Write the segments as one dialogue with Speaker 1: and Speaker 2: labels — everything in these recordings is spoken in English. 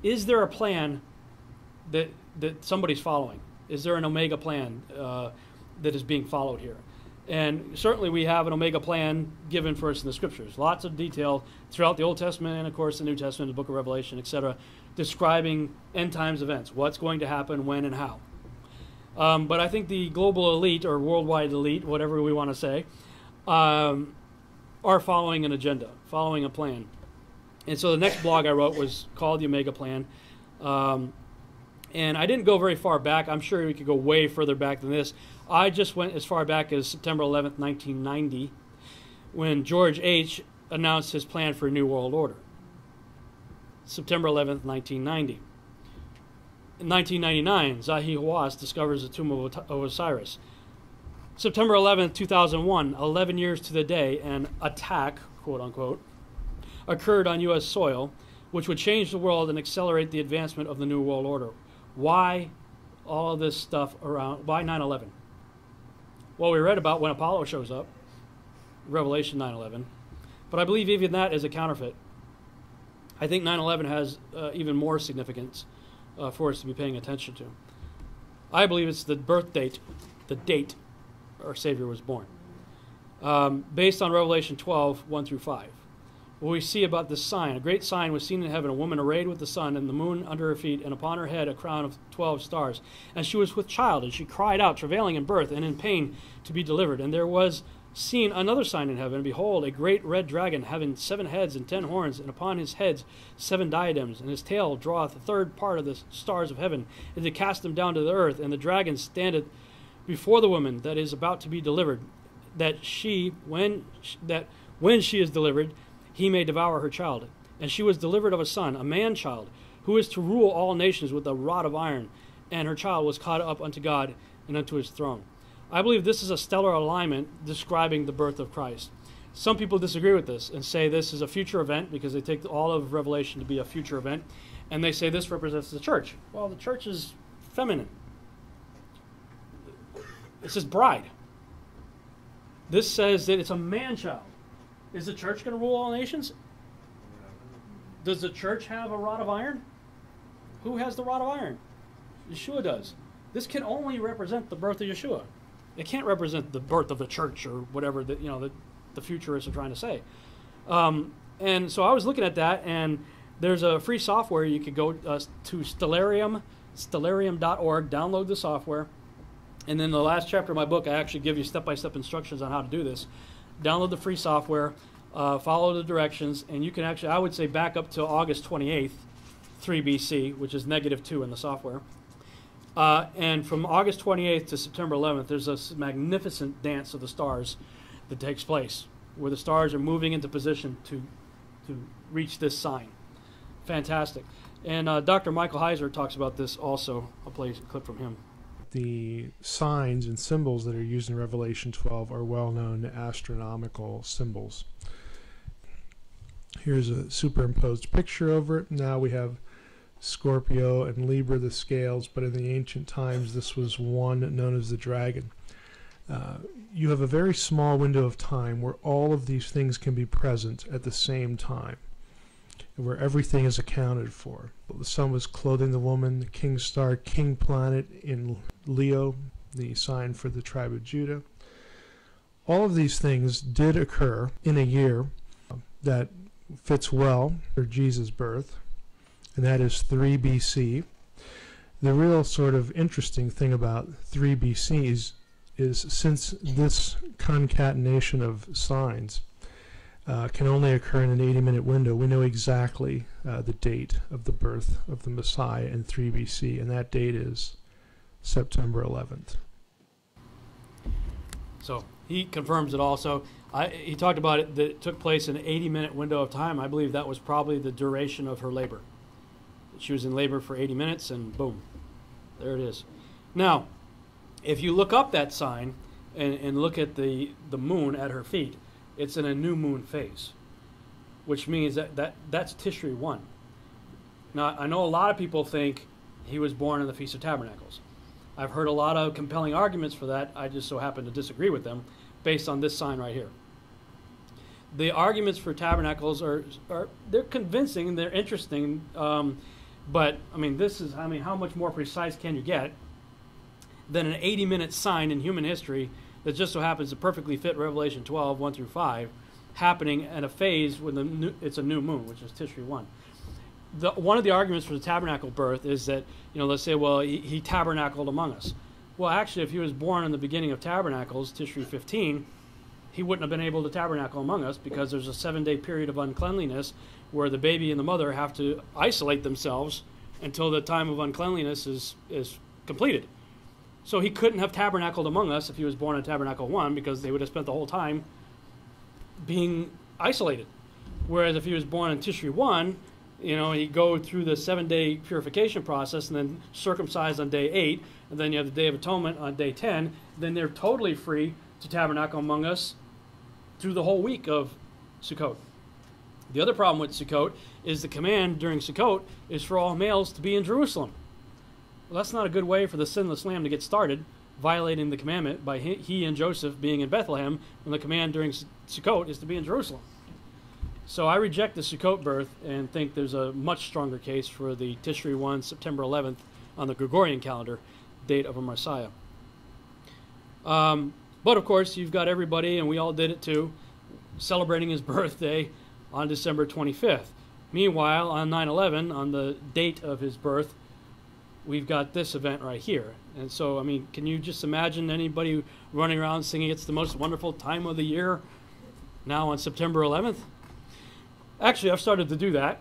Speaker 1: is there a plan that somebody's following? Is there an Omega plan that is being followed here? And certainly we have an Omega plan given for us in the Scriptures. Lots of detail throughout the Old Testament and, of course, the New Testament, the book of Revelation, etc., describing end times events, what's going to happen, when, and how. But I think the global elite, or worldwide elite, whatever we want to say, are following an agenda, following a plan. And so the next blog I wrote was called The Omega Plan. And I didn't go very far back. I'm sure we could go way further back than this. I just went as far back as September 11th, 1990, when George H. announced his plan for a new world order. September 11th, 1990. In 1999, Zahi Hawass discovers the tomb of Osiris. September 11th, 2001, 11 years to the day, an attack, quote unquote, occurred on U.S. soil, which would change the world and accelerate the advancement of the New World Order. Why all of this stuff around? Why 9/11? Well, we read about when Apollo shows up, Revelation 9/11, but I believe even that is a counterfeit. I think 9/11 has even more significance for us to be paying attention to. I believe it's the birth date, the date our Savior was born, based on Revelation 12, 1 through 5. What we see about this sign, a great sign was seen in heaven, a woman arrayed with the sun and the moon under her feet, and upon her head a crown of 12 stars. And she was with child, and she cried out, travailing in birth and in pain to be delivered. And there was seen another sign in heaven, and behold, a great red dragon, having 7 heads and 10 horns, and upon his heads 7 diadems, and his tail draweth a third part of the stars of heaven, and to cast them down to the earth. And the dragon standeth before the woman that is about to be delivered, that when she is delivered, he may devour her child. And she was delivered of a son, a man-child, who is to rule all nations with a rod of iron. And her child was caught up unto God and unto his throne. I believe this is a stellar alignment describing the birth of Christ. Some people disagree with this and say this is a future event because they take all of Revelation to be a future event. And they say this represents the church. Well, the church is feminine. It says bride. This says that it's a man-child. Is the church going to rule all nations? Does the church have a rod of iron? Who has the rod of iron? Yeshua does. This can only represent the birth of Yeshua. It can't represent the birth of the church or whatever the futurists are trying to say. And so I was looking at that, and there's a free software. You could go to Stellarium.org, download the software. And then the last chapter of my book, I actually give you step-by-step instructions on how to do this. Download the free software, follow the directions, and you can actually, I would say, back up to August 28th, 3 BC, which is -2 in the software. And from August 28th to September 11th, there's a magnificent dance of the stars that takes place, where the stars are moving into position to reach this sign. Fantastic. And Dr. Michael Heiser talks about this also. I'll play a clip from him.
Speaker 2: The signs and symbols that are used in Revelation 12 are well-known astronomical symbols. Here's a superimposed picture over it. Now we have Scorpio and Libra, the scales, but in the ancient times this was one known as the dragon. You have a very small window of time where all of these things can be present at the same time, where everything is accounted for. The sun was clothing the woman, the king star, king planet in Leo, the sign for the tribe of Judah. All of these things did occur in a year that fits well for Jesus' birth, and that is 3 BC. The real sort of interesting thing about 3 BC is since this concatenation of signs can only occur in an 80-minute window, we know exactly the date of the birth of the Messiah in 3 BC, and that date is September 11th.
Speaker 1: So he confirms it also. He talked about it that it took place in an 80-minute window of time. I believe that was probably the duration of her labor. She was in labor for 80 minutes, and boom, there it is. Now, if you look up that sign and look at the moon at her feet, it's in a new moon phase, which means that's Tishri 1. Now, I know a lot of people think he was born in the Feast of Tabernacles. I've heard a lot of compelling arguments for that. I just so happen to disagree with them based on this sign right here. The arguments for Tabernacles are they're convincing, they're interesting, But, I mean, how much more precise can you get than an 80-minute sign in human history that just so happens to perfectly fit Revelation 12, 1 through 5, happening at a phase when it's a new moon, which is Tishri 1. One of the arguments for the tabernacle birth is that, let's say, well, he tabernacled among us. Well, actually, if he was born in the beginning of tabernacles, Tishri 15, he wouldn't have been able to tabernacle among us because there's a 7-day period of uncleanliness where the baby and the mother have to isolate themselves until the time of uncleanliness is completed. So he couldn't have tabernacled among us if he was born in Tabernacle 1 because they would have spent the whole time being isolated. Whereas if he was born in Tishri 1, he'd go through the 7-day purification process and then circumcised on day 8, and then you have the Day of Atonement on day 10. Then they're totally free to tabernacle among us through the whole week of Sukkot. The other problem with Sukkot is the command during Sukkot is for all males to be in Jerusalem. Well, that's not a good way for the sinless lamb to get started, violating the commandment by he and Joseph being in Bethlehem, when the command during Sukkot is to be in Jerusalem. So I reject the Sukkot birth and think there's a much stronger case for the Tishri 1, September 11th, on the Gregorian calendar, date of a Messiah. But of course, you've got everybody, and we all did it too, celebrating his birthday on December 25th. Meanwhile, on 9/11, on the date of his birth, we've got this event right here. And so, I mean, can you just imagine anybody running around singing it's the most wonderful time of the year now on September 11th? Actually, I've started to do that,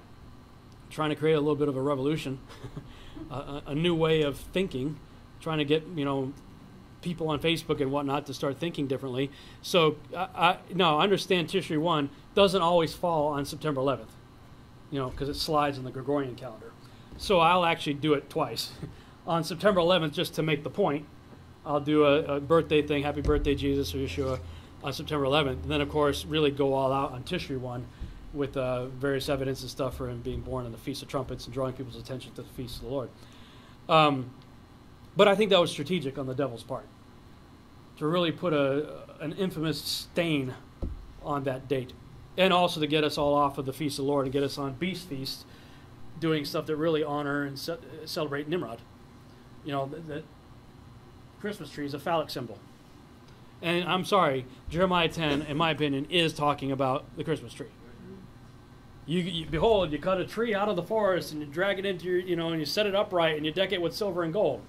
Speaker 1: trying to create a little bit of a revolution, a new way of thinking, trying to get, people on Facebook and whatnot to start thinking differently. So, I understand Tishri 1 doesn't always fall on September 11th, because it slides in the Gregorian calendar. So I'll actually do it twice. On September 11th, just to make the point, I'll do a birthday thing, Happy Birthday, Jesus, or Yeshua, on September 11th. And then, of course, really go all out on Tishri 1 with various evidence and stuff for him being born on the Feast of Trumpets and drawing people's attention to the Feast of the Lord. But I think that was strategic on the devil's part, to really put an infamous stain on that date. And also to get us all off of the Feast of the Lord and get us on Beast Feast, doing stuff that really honor and celebrate Nimrod. The Christmas tree is a phallic symbol. And I'm sorry, Jeremiah 10, in my opinion, is talking about the Christmas tree. You behold, you cut a tree out of the forest and you drag it into your, and you set it upright and you deck it with silver and gold.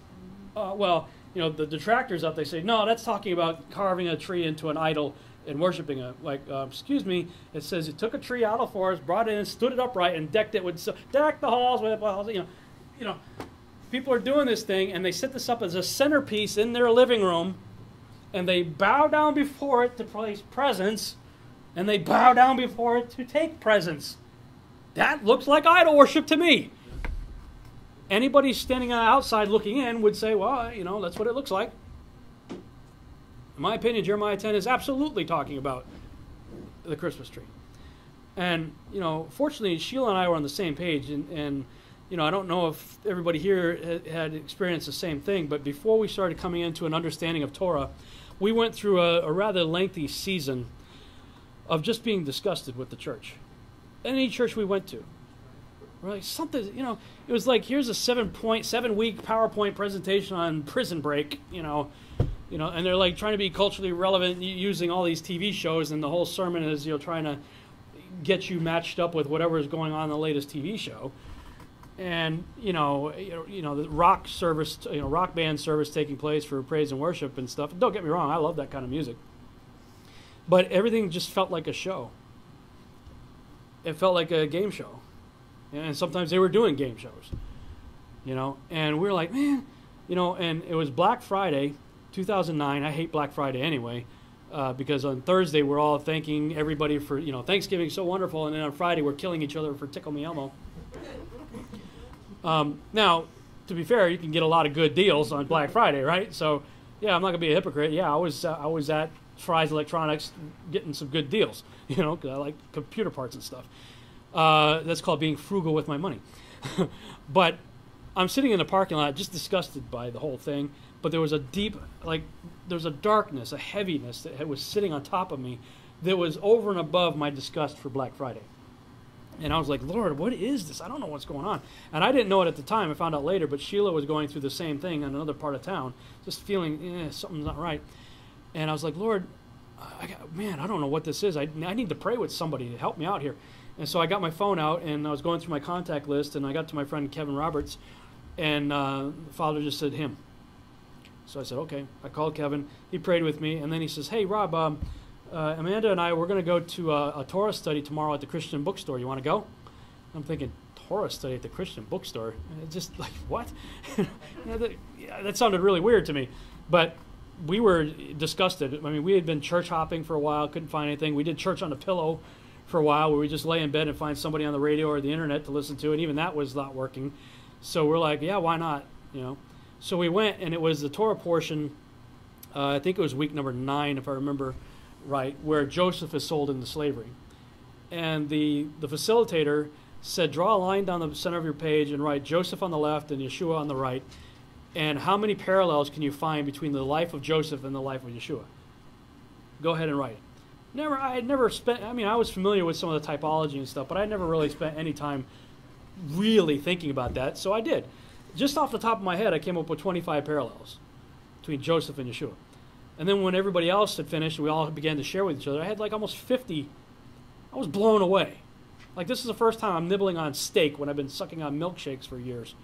Speaker 1: The detractors up, they say, no, that's talking about carving a tree into an idol and worshiping it. Excuse me, it says you took a tree out of the forest, brought it in, stood it upright, and decked it with, decked the halls with, people are doing this thing, and they set this up as a centerpiece in their living room, and they bow down before it to place presents, and they bow down before it to take presents. That looks like idol worship to me. Anybody standing outside looking in would say, well, that's what it looks like. In my opinion, Jeremiah 10 is absolutely talking about the Christmas tree. And, fortunately, Sheila and I were on the same page. And I don't know if everybody here had experienced the same thing, but before we started coming into an understanding of Torah, we went through a rather lengthy season of just being disgusted with the church. Any church we went to. We're like, something, it was like, here's a 7-week PowerPoint presentation on Prison Break, and they're like trying to be culturally relevant using all these TV shows, and the whole sermon is, trying to get you matched up with whatever is going on in the latest TV show. And, the rock service, rock band service taking place for praise and worship and stuff. Don't get me wrong, I love that kind of music. But everything just felt like a show. It felt like a game show. And sometimes they were doing game shows, and we were like, man, and it was Black Friday, 2009. I hate Black Friday anyway, because on Thursday we're all thanking everybody for, Thanksgiving so wonderful, and then on Friday we're killing each other for Tickle Me Elmo. Now, to be fair, you can get a lot of good deals on Black Friday, right? So, yeah, I'm not gonna be a hypocrite. Yeah, I was at Fry's Electronics getting some good deals, because I like computer parts and stuff. That's called being frugal with my money. But I'm sitting in the parking lot just disgusted by the whole thing. But there was a deep, there's a darkness, a heaviness that was sitting on top of me that was over and above my disgust for Black Friday. And I was like, Lord, what is this? I don't know what's going on. And I didn't know it at the time. I found out later, but Sheila was going through the same thing in another part of town, just feeling something's not right. And I was like, Lord, I don't know what this is. I need to pray with somebody to help me out here. And so I got my phone out, and I was going through my contact list, and I got to my friend Kevin Roberts, and the Father just said him. So I said, okay. I called Kevin. He prayed with me, and then he says, hey, Rob, Amanda and I, we're going to go to a Torah study tomorrow at the Christian bookstore. You want to go? I'm thinking, Torah study at the Christian bookstore? It's just like, what? That sounded really weird to me. But we were disgusted. I mean, we had been church hopping for a while, couldn't find anything. We did church on a pillow for a while where we just lay in bed and find somebody on the radio or the internet to listen to, and even that was not working. So we're like, yeah, why not? So we went, and it was the Torah portion, I think it was week number 9, if I remember right, where Joseph is sold into slavery. And the facilitator said, draw a line down the center of your page and write Joseph on the left and Yeshua on the right. And how many parallels can you find between the life of Joseph and the life of Yeshua? Go ahead and write it. I had never spent, I was familiar with some of the typology and stuff, but I never really spent any time really thinking about that, so I did. Just off the top of my head, I came up with 25 parallels between Joseph and Yeshua. And then when everybody else had finished, we all began to share with each other, I had like almost 50. I was blown away. Like, this is the first time I'm nibbling on steak when I've been sucking on milkshakes for years.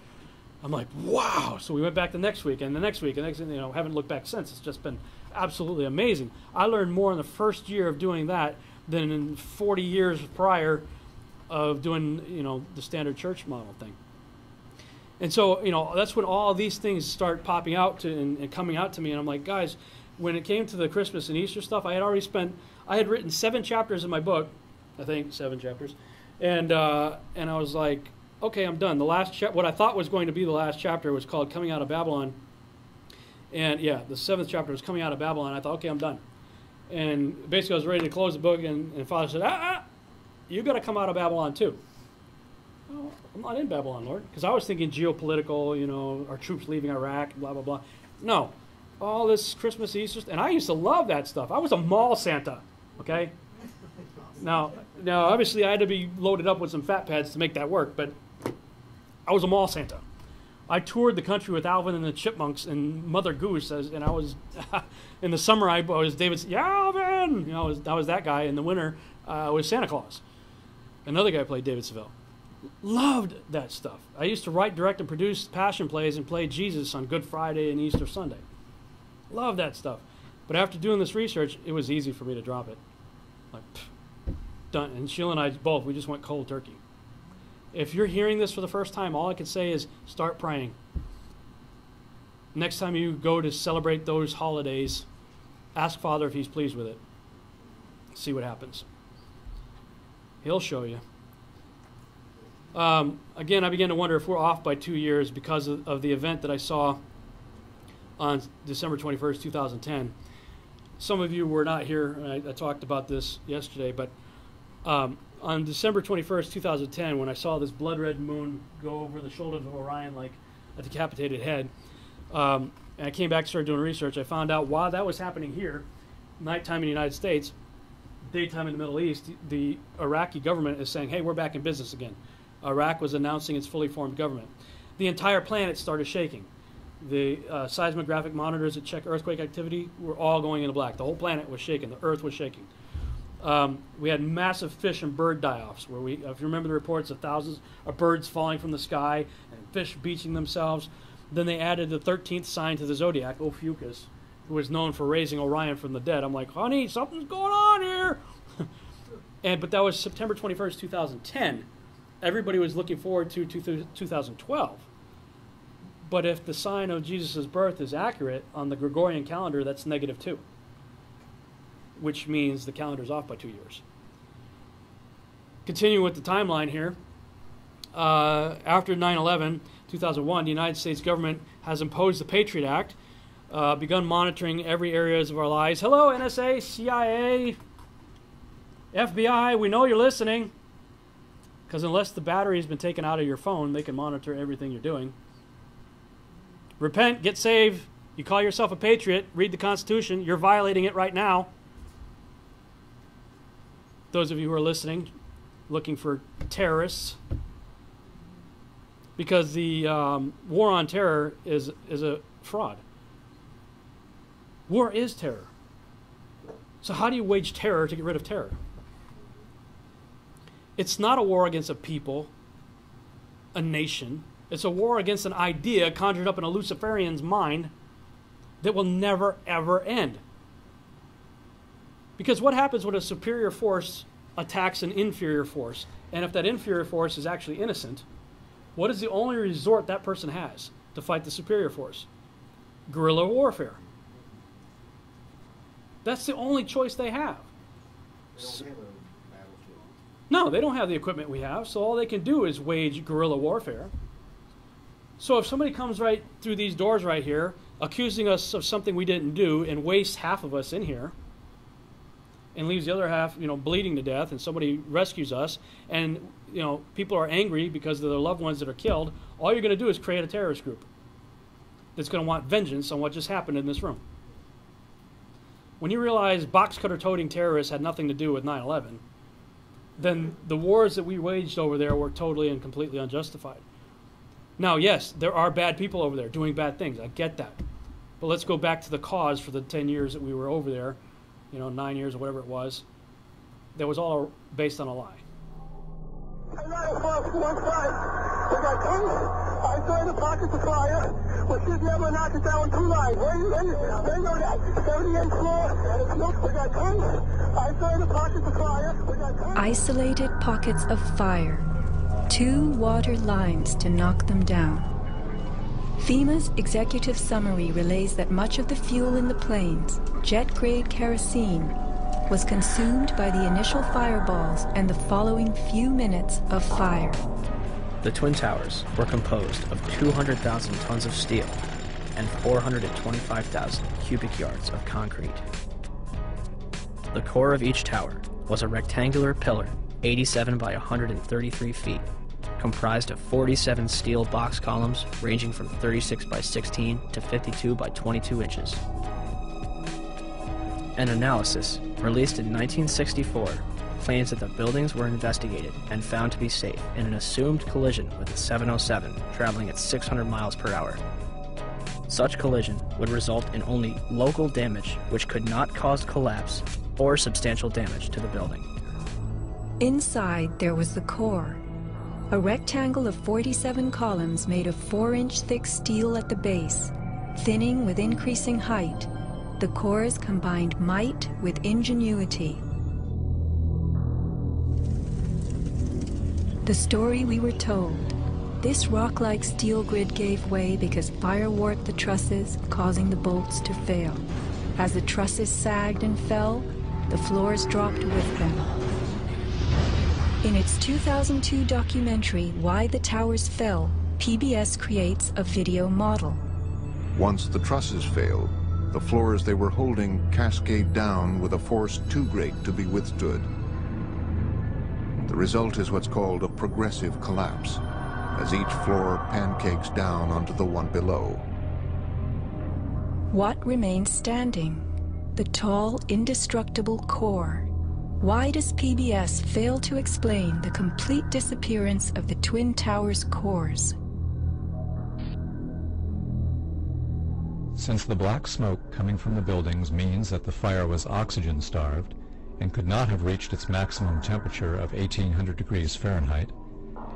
Speaker 1: I'm like, wow. So we went back the next week and the next week and the next, haven't looked back since. It's just been absolutely amazing. I learned more in the first year of doing that than in 40 years prior of doing, the standard church model thing. And so, that's when all these things start popping out and coming out to me. And I'm like, guys, when it came to the Christmas and Easter stuff, I had written 7 chapters in my book, I think 7 chapters. And I was like, okay, I'm done. The last what I thought was going to be the last chapter was called Coming Out of Babylon. And yeah, the 7th chapter was Coming Out of Babylon. I thought, okay, I'm done. And basically I was ready to close the book, and Father said, you got to come out of Babylon too. Oh, I'm not in Babylon, Lord. Because I was thinking geopolitical, our troops leaving Iraq, blah, blah, blah. No, all this Christmas, Easter, and I used to love that stuff. I was a mall Santa, okay? Now, obviously I had to be loaded up with some fat pads to make that work, but I was a mall Santa. I toured the country with Alvin and the Chipmunks and Mother Goose, and I was, in the summer I was David's, yeah, Alvin! I was that guy. In the winter, I was Santa Claus. Another guy played David Seville. Loved that stuff. I used to write, direct, and produce passion plays and play Jesus on Good Friday and Easter Sunday. Love that stuff. But after doing this research, it was easy for me to drop it. Like, done. And Sheila and I both, we just went cold turkey. If you're hearing this for the first time, all I can say is start praying. Next time you go to celebrate those holidays, ask Father if he's pleased with it. See what happens. He'll show you. Again, I began to wonder if we're off by 2 years because of the event that I saw on December 21st, 2010. Some of you were not here, and I talked about this yesterday, but on December 21st, 2010, when I saw this blood-red moon go over the shoulders of Orion like a decapitated head, and I came back and started doing research, I found out while that was happening here, nighttime in the United States, daytime in the Middle East, the Iraqi government is saying, hey, we're back in business again. Iraq was announcing its fully formed government. The entire planet started shaking. The seismographic monitors that check earthquake activity were all going into black. The whole planet was shaking. The earth was shaking. We had massive fish and bird die-offs where if you remember the reports of thousands of birds falling from the sky and fish beaching themselves. Then they added the 13th sign to the zodiac, Ophiuchus, who was known for raising Orion from the dead. I'm like, honey, something's going on here. But that was September 21st, 2010. Everybody was looking forward to 2012. But if the sign of Jesus' birth is accurate on the Gregorian calendar, that's -2, which means the calendar's off by 2 years. Continuing with the timeline here, after 9/11, 2001, the United States government has imposed the Patriot Act, begun monitoring every areas of our lives. Hello, NSA, CIA, FBI, we know you're listening. Because unless the battery has been taken out of your phone, they can monitor everything you're doing. Repent, get saved. You call yourself a patriot, read the Constitution. You're violating it right now. Those of you who are listening, looking for terrorists, because the war on terror is a fraud. War is terror. So how do you wage terror to get rid of terror? It's not a war against a people, a nation. It's a war against an idea conjured up in a Luciferian's mind that will never, ever end. Because what happens when a superior force attacks an inferior force? And if that inferior force is actually innocent, what is the only resort that person has to fight the superior force? Guerrilla warfare. That's the only choice they have. No, they don't have the equipment we have, so all they can do is wage guerrilla warfare. So if somebody comes right through these doors right here, accusing us of something we didn't do, and wastes half of us in here, and leaves the other half, bleeding to death, and somebody rescues us, and people are angry because of their loved ones that are killed, all you're going to do is create a terrorist group that's going to want vengeance on what just happened in this room. When you realize box cutter toting terrorists had nothing to do with 9/11, then the wars that we waged over there were totally and completely unjustified. Now, yes, there are bad people over there doing bad things. I get that. But let's go back to the cause for the 10 years that we were over there, 9 years or whatever it was. That was all based on a lie.
Speaker 3: I saw the pockets of fire, but she'd never knocked it down 2 lines. Where you know that? 78th floor, and it's look, we got guns. I saw the pockets of fire, we got guns.
Speaker 4: Isolated pockets of fire. 2 water lines to knock them down. FEMA's executive summary relays that much of the fuel in the planes, jet-grade kerosene, was consumed by the initial fireballs and the following few minutes of fire.
Speaker 5: The Twin Towers were composed of 200,000 tons of steel and 425,000 cubic yards of concrete. The core of each tower was a rectangular pillar 87 by 133 feet, comprised of 47 steel box columns ranging from 36 by 16 to 52 by 22 inches. An analysis released in 1964 claims that the buildings were investigated and found to be safe in an assumed collision with a 707 traveling at 600 miles per hour. Such collision would result in only local damage which could not cause collapse or substantial damage to the building.
Speaker 4: Inside there was the core, a rectangle of 47 columns made of 4-inch thick steel at the base, thinning with increasing height. The cores combined might with ingenuity. The story we were told: this rock-like steel grid gave way because fire warped the trusses, causing the bolts to fail. As the trusses sagged and fell, the floors dropped with them. In its 2002 documentary, Why the Towers Fell, PBS creates a video model.
Speaker 6: Once the trusses fail, the floors they were holding cascade down with a force too great to be withstood. The result is what's called a progressive collapse, as each floor pancakes down onto the one below.
Speaker 4: What remains standing? The tall, indestructible core. Why does PBS fail to explain the complete disappearance of the Twin Towers cores?
Speaker 7: Since the black smoke coming from the buildings means that the fire was oxygen-starved and could not have reached its maximum temperature of 1800 degrees Fahrenheit,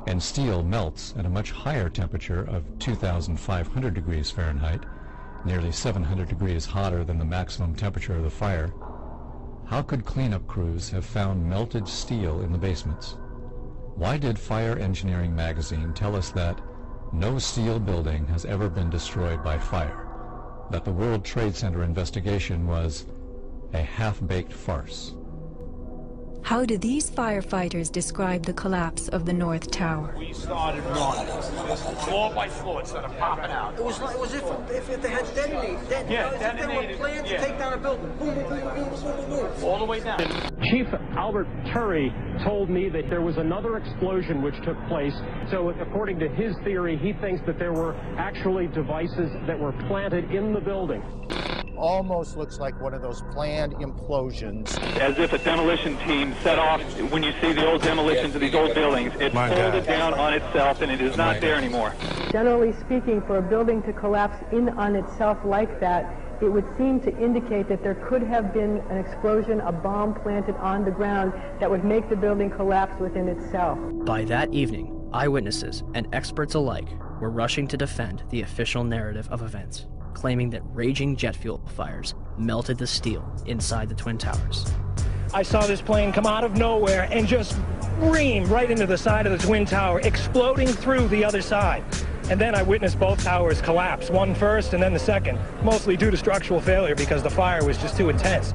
Speaker 7: and steel melts at a much higher temperature of 2500 degrees Fahrenheit, nearly 700 degrees hotter than the maximum temperature of the fire, how could cleanup crews have found melted steel in the basements? Why did Fire Engineering magazine tell us that no steel building has ever been destroyed by fire, that the World Trade Center investigation was a half-baked farce?
Speaker 4: How do these firefighters describe the collapse of the North Tower?
Speaker 8: We started running, floor by floor, instead of popping out.
Speaker 3: It was if they had detonated.
Speaker 8: Yeah,
Speaker 3: as if they were
Speaker 8: detonated,
Speaker 3: planned to
Speaker 8: yeah.
Speaker 3: take down a building. Boom, boom, boom, boom, boom, boom, boom.
Speaker 8: All the way down.
Speaker 9: Chief Albert Turry told me that there was another explosion which took place. So according to his theory, he thinks that there were actually devices that were planted in the building.
Speaker 10: almost looks like one of those planned implosions.
Speaker 11: As if a demolition team set off. When you see the old demolitions of these old buildings, it folded down on itself and it is not there anymore.
Speaker 12: Generally speaking, for a building to collapse in on itself like that, it would seem to indicate that there could have been an explosion, a bomb planted on the ground that would make the building collapse within itself.
Speaker 5: By that evening, eyewitnesses and experts alike were rushing to defend the official narrative of events, claiming that raging jet fuel fires melted the steel inside the Twin Towers.
Speaker 9: I saw this plane come out of nowhere and just ream right into the side of the Twin Tower, exploding through the other side. And then I witnessed both towers collapse, one first and then the second, mostly due to structural failure because the fire was just too intense.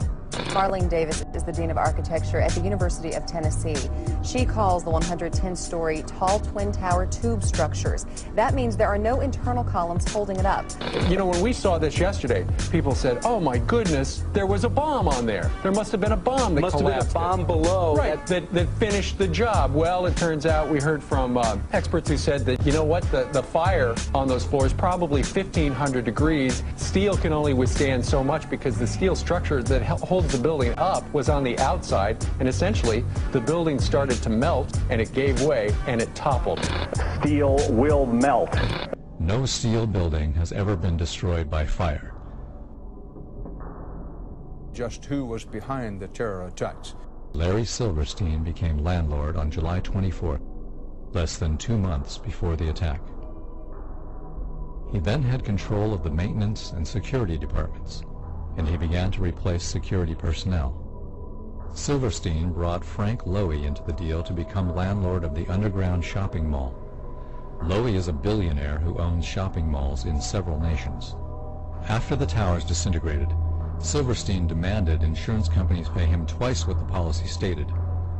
Speaker 13: Marlene Davis is the Dean of Architecture at the University of Tennessee. She calls the 110-story tall twin tower tube structures. That means there are no internal columns holding it up.
Speaker 14: You know, when we saw this yesterday, people said, oh my goodness, there was a bomb on there. There must have been a bomb that collapsed. Must have been a bomb below. Right, that finished the job. Well, it turns out we heard from experts who said that, you know what, the fire on those floors, probably 1,500 degrees. Steel can only withstand so much because the steel structure that holds the building up was on the outside, and essentially the building started to melt and it gave way and it toppled.
Speaker 9: Steel will melt.
Speaker 7: No steel building has ever been destroyed by fire.
Speaker 15: Just who was behind the terror attacks?
Speaker 7: Larry Silverstein became landlord on July 24th, less than 2 months before the attack. He then had control of the maintenance and security departments, and he began to replace security personnel. Silverstein brought Frank Lowy into the deal to become landlord of the underground shopping mall. Lowy is a billionaire who owns shopping malls in several nations. After the towers disintegrated, Silverstein demanded insurance companies pay him twice what the policy stated,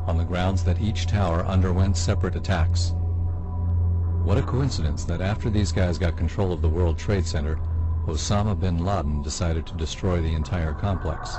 Speaker 7: on the grounds that each tower underwent separate attacks. What a coincidence that after these guys got control of the World Trade Center, Osama bin Laden decided to destroy the entire complex.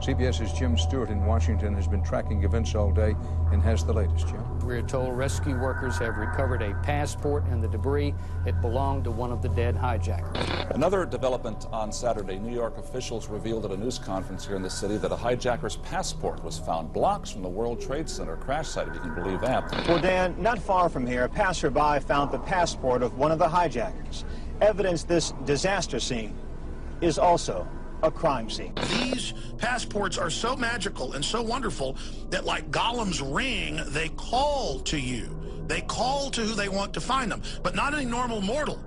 Speaker 15: CBS's Jim Stewart in Washington has been tracking events all day and has the latest, Jim.
Speaker 16: We're told rescue workers have recovered a passport and the debris. It belonged to one of the dead hijackers.
Speaker 17: Another development on Saturday, New York officials revealed at a news conference here in the city that a hijacker's passport was found blocks from the World Trade Center crash site, if you can believe that.
Speaker 18: Well, Dan, not far from here, a passerby found the passport of one of the hijackers. Evidence this disaster scene is also a crime scene.
Speaker 19: These passports are so magical and so wonderful that, like Gollum's ring, they call to you. They call to who they want to find them, but not any normal mortal.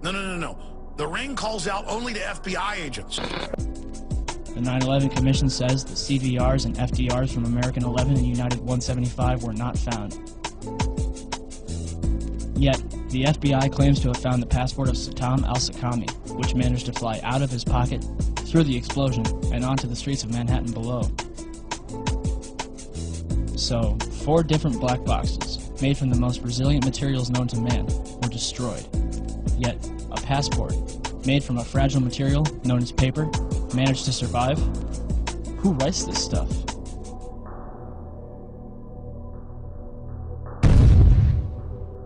Speaker 19: No. The ring calls out only to FBI agents.
Speaker 20: The 9/11 Commission says the CVRs and FDRs from American 11 and United 175 were not found. Yet, the FBI claims to have found the passport of Saddam al-Sakami, which managed to fly out of his pocket, through the explosion, and onto the streets of Manhattan below. So, 4 different black boxes, made from the most resilient materials known to man, were destroyed. Yet, a passport, made from a fragile material known as paper, managed to survive? Who writes this stuff?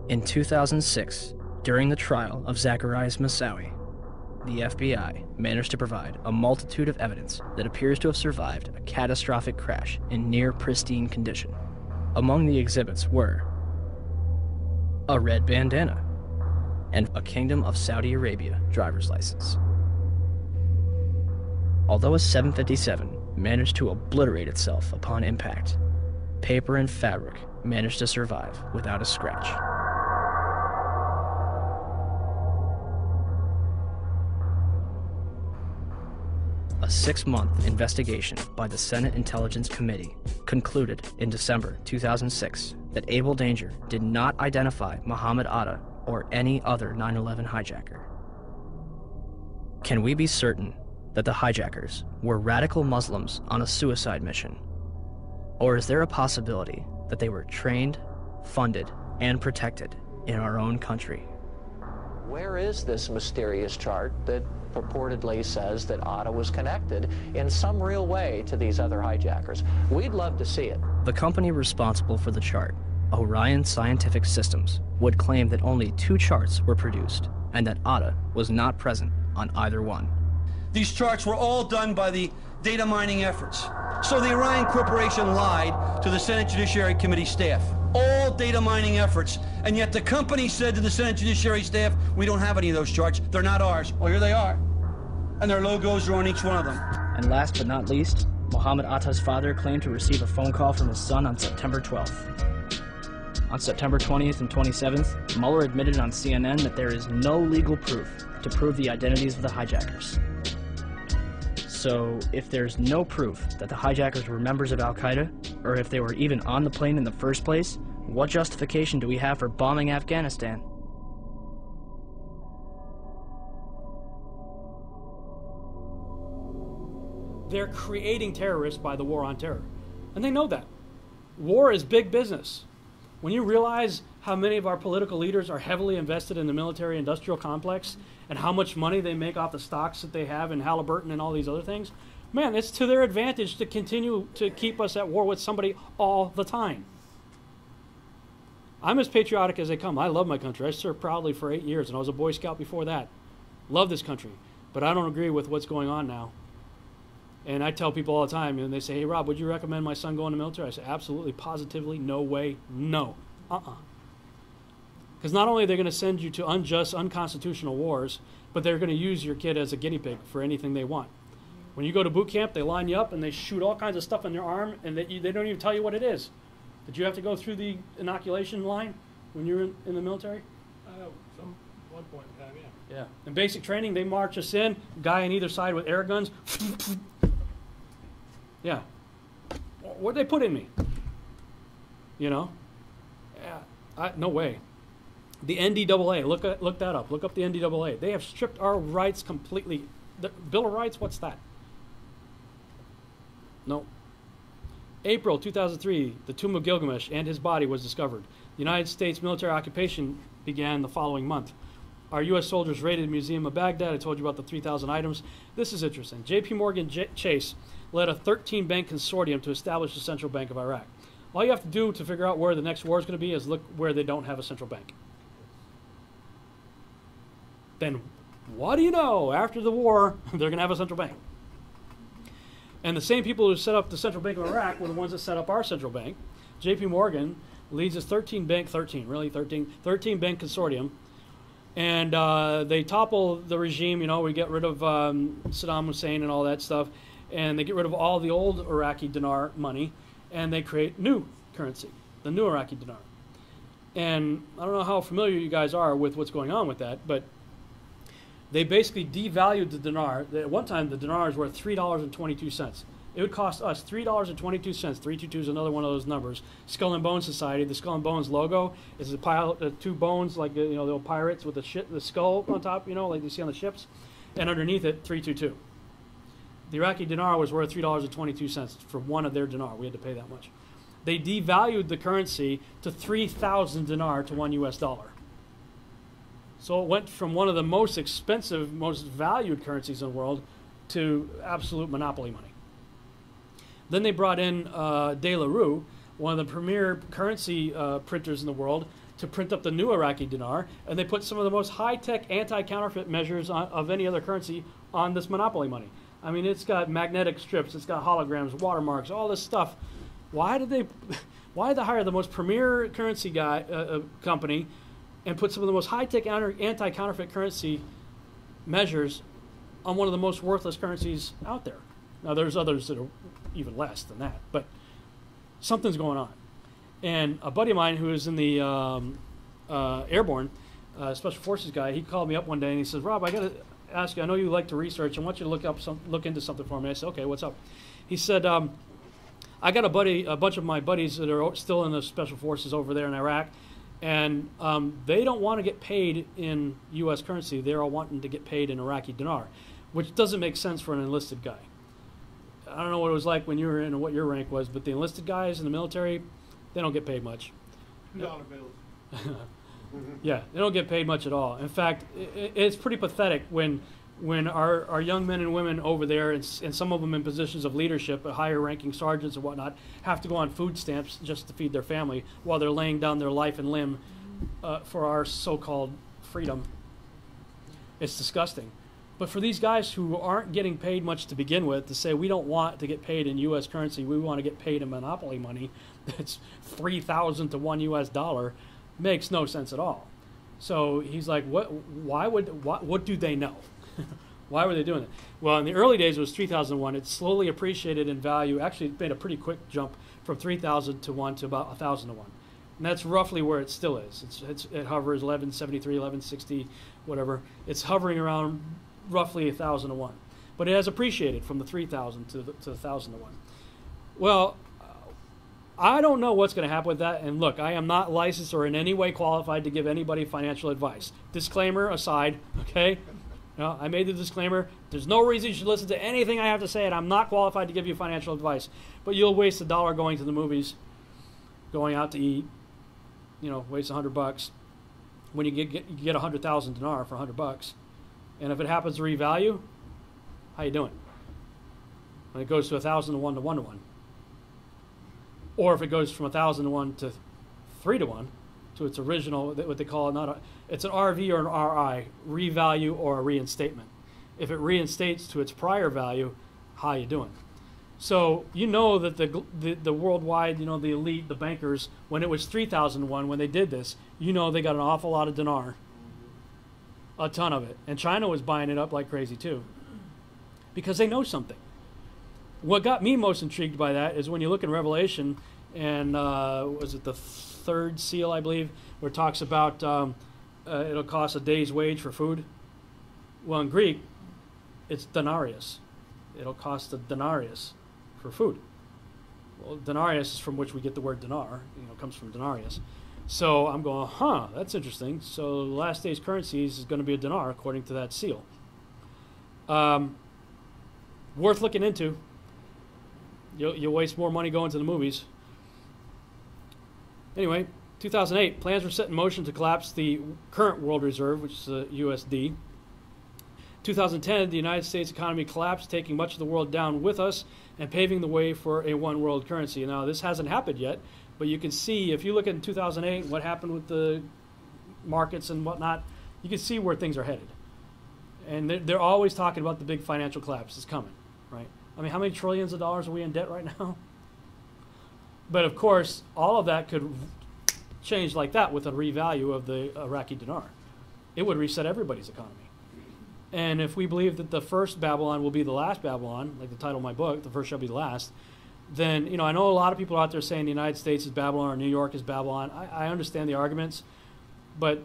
Speaker 5: In 2006, during the trial of Zacarias Moussaoui, the FBI managed to provide a multitude of evidence that appears to have survived a catastrophic crash in near pristine condition. Among the exhibits were a red bandana and a Kingdom of Saudi Arabia driver's license. Although a 757 managed to obliterate itself upon impact, paper and fabric managed to survive without a scratch. A 6-month investigation by the Senate Intelligence Committee concluded in December 2006 that Abel Danger did not identify Muhammad Atta or any other 9/11 hijacker. Can we be certain that the hijackers were radical Muslims on a suicide mission? Or is there a possibility that they were trained, funded, and protected in our own country?
Speaker 21: Where is this mysterious chart that purportedly says that Atta was connected in some real way to these other hijackers? We'd love to see it.
Speaker 5: The company responsible for the chart, Orion Scientific Systems, would claim that only 2 charts were produced and that Atta was not present on either one.
Speaker 2: These charts were all done by the data mining efforts. So the Orion Corporation lied to the Senate Judiciary Committee staff. All data mining efforts. And yet the company said to the Senate Judiciary staff, we don't have any of those charts. They're not ours. Well, here they are. And their logos are on each one of them.
Speaker 20: And last but not least, Mohammed Atta's father claimed to receive a phone call from his son on September 12th. On September 20th and 27th, Mueller admitted on CNN that there is no legal proof to prove the identities of the hijackers. So, if there's no proof that the hijackers were members of Al-Qaeda, or if they were even on the plane in the first place, what justification do we have for bombing Afghanistan?
Speaker 1: They're creating terrorists by the war on terror. And they know that. War is big business. When you realize how many of our political leaders are heavily invested in the military-industrial complex and how much money they make off the stocks that they have in Halliburton and all these other things, man, it's to their advantage to continue to keep us at war with somebody all the time. I'm as patriotic as they come. I love my country. I served proudly for 8 years, and I was a Boy Scout before that. Love this country. But I don't agree with what's going on now. And I tell people all the time, and they say, hey, Rob, would you recommend my son go in the military? I say, absolutely, positively, no way, no. Because not only are they going to send you to unjust, unconstitutional wars, but they're going to use your kid as a guinea pig for anything they want. When you go to boot camp, they line you up and they shoot all kinds of stuff in your arm, and they don't even tell you what it is. Did you have to go through the inoculation line when you were in the military?
Speaker 22: One point in time, yeah.
Speaker 1: Yeah. In basic training, they march us in, guy on either side with air guns. Yeah. What did they put in me? You know? Yeah. No way. The NDAA, look that up. Look up the NDAA. They have stripped our rights completely. The Bill of Rights, what's that? No. April 2003, the tomb of Gilgamesh and his body was discovered. The United States military occupation began the following month. Our U.S. soldiers raided the Museum of Baghdad. I told you about the 3,000 items. This is interesting. J.P. Morgan Chase led a 13-bank consortium to establish the Central Bank of Iraq. All you have to do to figure out where the next war is going to be is look where they don't have a central bank. Then what do you know? After the war, they're going to have a central bank. And the same people who set up the Central Bank of Iraq were the ones that set up our central bank. J.P. Morgan leads this 13-bank consortium. And they topple the regime. You know, we get rid of Saddam Hussein and all that stuff. And they get rid of all the old Iraqi dinar money. And they create new currency, the new Iraqi dinar. And I don't know how familiar you guys are with what's going on with that, but they basically devalued the dinar. At one time, the dinar is worth $3.22. It would cost us $3.22. 322 is another one of those numbers. Skull and Bones Society. The Skull and Bones logo is a pile, two bones, like the old pirates with the skull on top, like you see on the ships, and underneath it, 322. The Iraqi dinar was worth $3.22 for one of their dinar. We had to pay that much. They devalued the currency to 3,000 dinar to $1 US. So it went from one of the most expensive, most valued currencies in the world to absolute monopoly money. Then they brought in De La Rue, one of the premier currency printers in the world, to print up the new Iraqi dinar, and they put some of the most high-tech anti-counterfeit measures of any other currency on this monopoly money. I mean, it's got magnetic strips, it's got holograms, watermarks, all this stuff. Why did they hire the most premier currency company and put some of the most high-tech anti-counterfeit currency measures on one of the most worthless currencies out there? Now, there's others that are even less than that, but something's going on. And a buddy of mine who is in the airborne special forces guy, he called me up one day and he says, "Rob, I got to ask you. I know you like to research. I want you to look into something for me." I said, "Okay, what's up?" He said, "I got a bunch of my buddies that are still in the special forces over there in Iraq, and they don't want to get paid in U.S. currency. They're all wanting to get paid in Iraqi dinar, which doesn't make sense for an enlisted guy. I don't know what it was like when you were in, or what your rank was, but the enlisted guys in the military, they don't get paid much.
Speaker 22: $2 bills.
Speaker 1: Yeah, they don't get paid much at all. In fact, it's pretty pathetic when our young men and women over there, and some of them in positions of leadership, higher-ranking sergeants and whatnot, have to go on food stamps just to feed their family while they're laying down their life and limb for our so-called freedom. It's disgusting. But for these guys who aren't getting paid much to begin with, to say we don't want to get paid in U.S. currency, we want to get paid in monopoly money that's 3,000 to $1 US, makes no sense at all. So he's like, what do they know? Why were they doing it? Well, in the early days, it was 3,001. It slowly appreciated in value. Actually, it made a pretty quick jump from 3,000 to 1 to about 1,000 to 1. And that's roughly where it still is. It hovers 1173, 1160, whatever. It's hovering around roughly 1,000 to 1. But it has appreciated from the 3,000 to 1,000 to 1. Well, I don't know what's going to happen with that. And look, I am not licensed or in any way qualified to give anybody financial advice. Disclaimer aside, okay? I made the disclaimer. There's no reason you should listen to anything I have to say, and I'm not qualified to give you financial advice. But you'll waste $1 going to the movies, going out to eat, waste $100 when you get 100,000 dinar for $100. And if it happens to revalue, how you doing? When it goes to 1,000 to 1 to 1 to 1. Or if it goes from 1,000 to 1 to 3 to 1 to its original, what they call it, it's an RV or an RI, revalue or a reinstatement. If it reinstates to its prior value, how you doing? So you know that the worldwide, the elite, the bankers, when it was 3,001, when they did this, they got an awful lot of dinar, a ton of it. And China was buying it up like crazy too, because they know something. What got me most intrigued by that is when you look in Revelation, and was it the third seal, I believe, where it talks about it'll cost a day's wage for food. Well, in Greek, it's denarius. It'll cost a denarius for food. Well, denarius is from which we get the word dinar. Comes from denarius. So I'm going, that's interesting. So the last day's currencies is going to be a dinar according to that seal. Worth looking into. You'll waste more money going to the movies. Anyway, 2008, plans were set in motion to collapse the current world reserve, which is the USD. 2010, the United States economy collapsed, taking much of the world down with us and paving the way for a one world currency. Now, this hasn't happened yet, but you can see, if you look at 2008, what happened with the markets and whatnot, you can see where things are headed. And they're always talking about the big financial collapse is coming, right? I mean, how many trillions of dollars are we in debt right now? But of course, all of that could change like that with a revalue of the Iraqi dinar. It would reset everybody's economy. And if we believe that the first Babylon will be the last Babylon, like the title of my book, the first shall be the last, then, I know a lot of people out there saying the United States is Babylon or New York is Babylon. I understand the arguments, but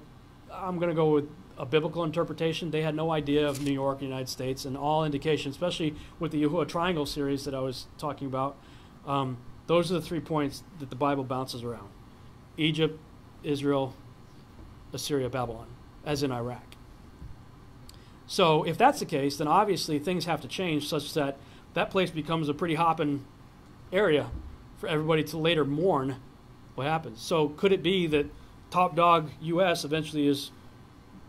Speaker 1: I'm going to go with a biblical interpretation. They had no idea of New York and the United States, and all indications, especially with the Yahuwah Triangle series that I was talking about, those are the 3 points that the Bible bounces around. Egypt, Israel, Assyria, Babylon, as in Iraq. So if that's the case, then obviously things have to change such that that place becomes a pretty hopping area for everybody to later mourn what happens. So could it be that top dog U.S. eventually is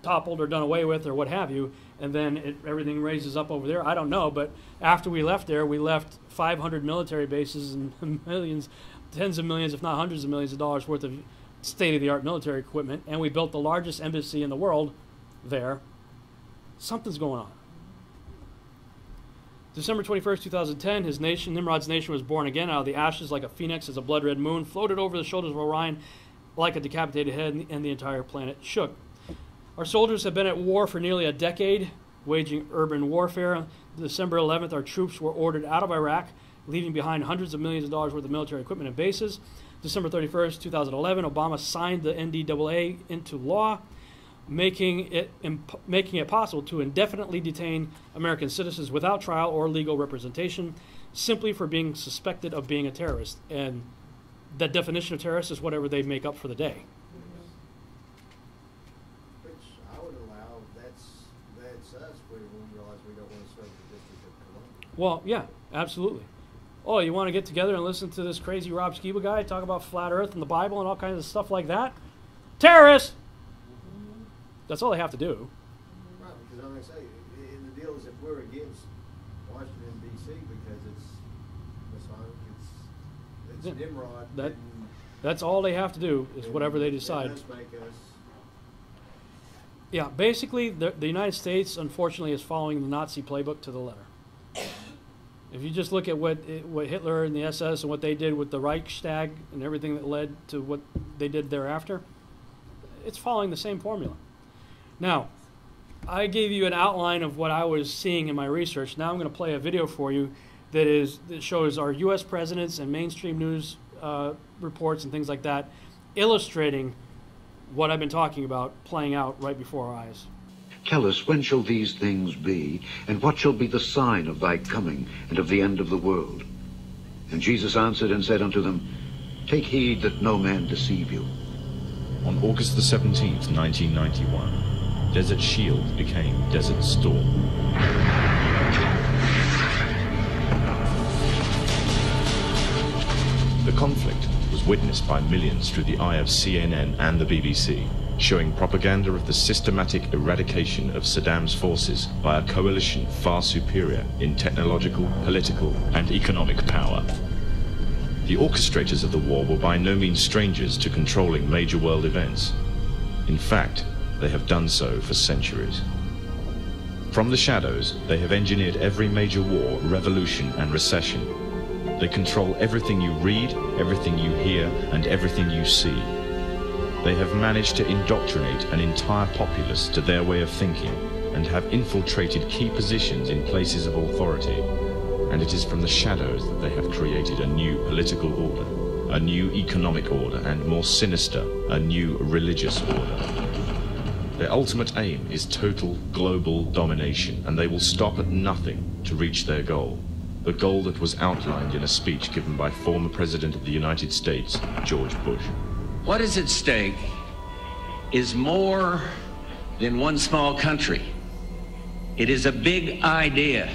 Speaker 1: toppled or done away with or what have you, and then everything raises up over there? I don't know, but after we left there, we left 500 military bases and millions, tens of millions, if not hundreds of millions of dollars worth of state-of-the-art military equipment, and we built the largest embassy in the world there. Something's going on. December 21st, 2010, his nation, Nimrod's nation, was born again out of the ashes like a phoenix as a blood-red moon floated over the shoulders of Orion like a decapitated head, and the entire planet shook. Our soldiers have been at war for nearly a decade, waging urban warfare. December 11th, our troops were ordered out of Iraq, leaving behind hundreds of millions of dollars worth of military equipment and bases. December 31st, 2011, Obama signed the NDAA into law, making it possible to indefinitely detain American citizens without trial or legal representation simply for being suspected of being a terrorist. And that definition of terrorist is whatever they make up for the day.
Speaker 4: Which I would allow. That's us. We realize we don't want to serve the District of Columbia.
Speaker 1: Well, yeah, absolutely. Oh, you want to get together and listen to this crazy Rob Skiba guy talk about flat earth and the Bible and all kinds of stuff like that? Terrorists! That's all they have to do.
Speaker 4: Right, because I'm going to say, the deal is if we're against Washington, D.C. because it's Masonic, it's Nimrod,
Speaker 1: That's all they have to do is whatever they decide. Yeah, basically, the United States, unfortunately, is following the Nazi playbook to the letter. If you just look at what Hitler and the SS and what they did with the Reichstag and everything that led to what they did thereafter, it's following the same formula. Now, I gave you an outline of what I was seeing in my research. Now I'm going to play a video for you that shows our U.S. presidents and mainstream news reports and things like that, illustrating what I've been talking about playing out right before our eyes.
Speaker 3: Tell us, when shall these things be, and what shall be the sign of thy coming and of the end of the world? And Jesus answered and said unto them, Take heed that no man deceive you.
Speaker 6: On August the 17th, 1991, Desert Shield became Desert Storm. The conflict was witnessed by millions through the eye of CNN and the BBC, showing propaganda of the systematic eradication of Saddam's forces by a coalition far superior in technological, political, and economic power. The orchestrators of the war were by no means strangers to controlling major world events. In fact, they have done so for centuries. From the shadows, they have engineered every major war, revolution, and recession. They control everything you read, everything you hear, and everything you see. They have managed to indoctrinate an entire populace to their way of thinking and have infiltrated key positions in places of authority. And it is from the shadows that they have created a new political order, a new economic order, and more sinister, a new religious order. Their ultimate aim is total global domination, and they will stop at nothing to reach their goal. The goal that was outlined in a speech given by former President of the United States, George Bush.
Speaker 23: What is at stake is more than one small country. It is a big idea,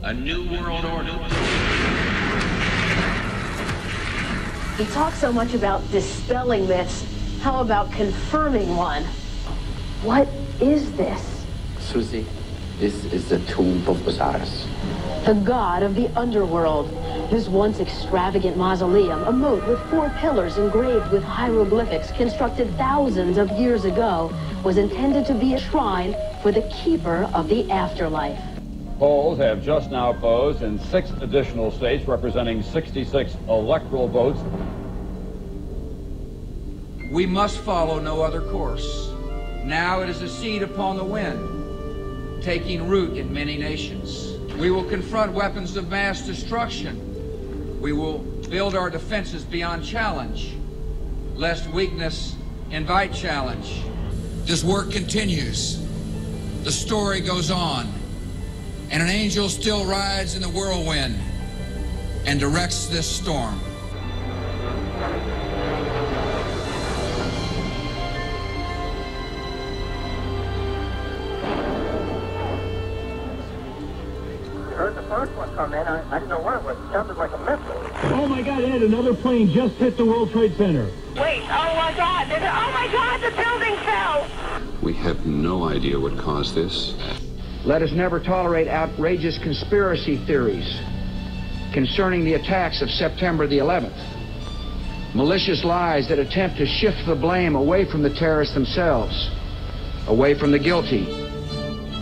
Speaker 23: a new world order.
Speaker 24: We talk so much about dispelling myths. How about confirming one? What is this?
Speaker 25: Susie, this is the tomb of Osiris.
Speaker 24: The god of the underworld. This once extravagant mausoleum, a moat with 4 pillars engraved with hieroglyphics constructed thousands of years ago, was intended to be a shrine for the keeper of the afterlife.
Speaker 26: Polls have just now closed in 6 additional states, representing 66 electoral votes.
Speaker 27: We must follow no other course. Now it is a seed upon the wind, taking root in many nations. We will confront weapons of mass destruction. We will build our defenses beyond challenge, lest weakness invite challenge. This work continues. The story goes on, and an angel still rides in the whirlwind and directs this storm.
Speaker 28: Heard the first one come in. I didn't know what it was. It sounded like a missile.
Speaker 9: Oh my God, Ed, another plane just hit the World Trade Center.
Speaker 28: Wait, oh my God, the building fell!
Speaker 29: We have no idea what caused this.
Speaker 30: Let us never tolerate outrageous conspiracy theories concerning the attacks of September the 11th. Malicious lies that attempt to shift the blame away from the terrorists themselves, away from the guilty.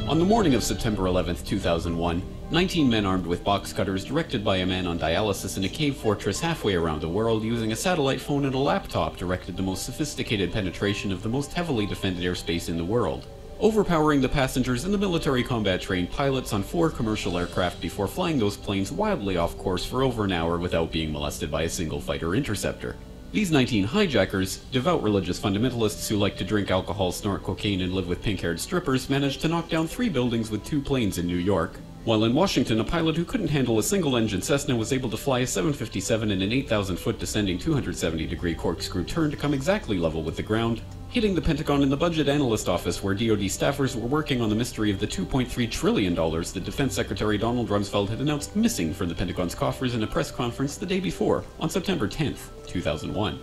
Speaker 31: On the morning of September 11th, 2001, 19 men armed with box cutters, directed by a man on dialysis in a cave fortress halfway around the world, using a satellite phone and a laptop, directed the most sophisticated penetration of the most heavily defended airspace in the world, overpowering the passengers and the military combat-trained pilots on 4 commercial aircraft before flying those planes wildly off course for over an hour without being molested by a single fighter interceptor. These 19 hijackers, devout religious fundamentalists who like to drink alcohol, snort cocaine, and live with pink-haired strippers, managed to knock down 3 buildings with 2 planes in New York, while in Washington, a pilot who couldn't handle a single-engine Cessna was able to fly a 757 in an 8,000-foot descending 270-degree corkscrew turn to come exactly level with the ground, hitting the Pentagon in the budget analyst office where DoD staffers were working on the mystery of the $2.3 trillion that Defense Secretary Donald Rumsfeld had announced missing from the Pentagon's coffers in a press conference the day before, on September 10th, 2001.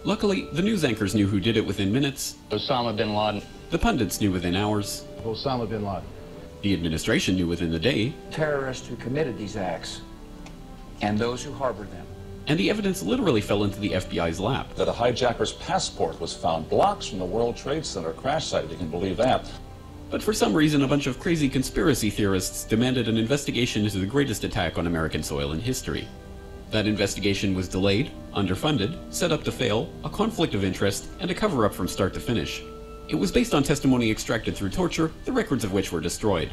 Speaker 31: Luckily, the news anchors knew who did it within minutes.
Speaker 25: Osama bin Laden.
Speaker 31: The pundits knew within hours.
Speaker 25: Osama bin Laden.
Speaker 31: The administration knew within the day.
Speaker 27: Terrorists who committed these acts and those who harbored them
Speaker 31: and the evidence literally fell into the FBI's lap.
Speaker 7: That a hijacker's passport was found blocks from the World Trade Center crash site, if you can believe that.
Speaker 31: But for some reason, a bunch of crazy conspiracy theorists demanded an investigation into the greatest attack on American soil in history. That investigation was delayed, underfunded, set up to fail, a conflict of interest, and a cover-up from start to finish. It was based on testimony extracted through torture, the records of which were destroyed.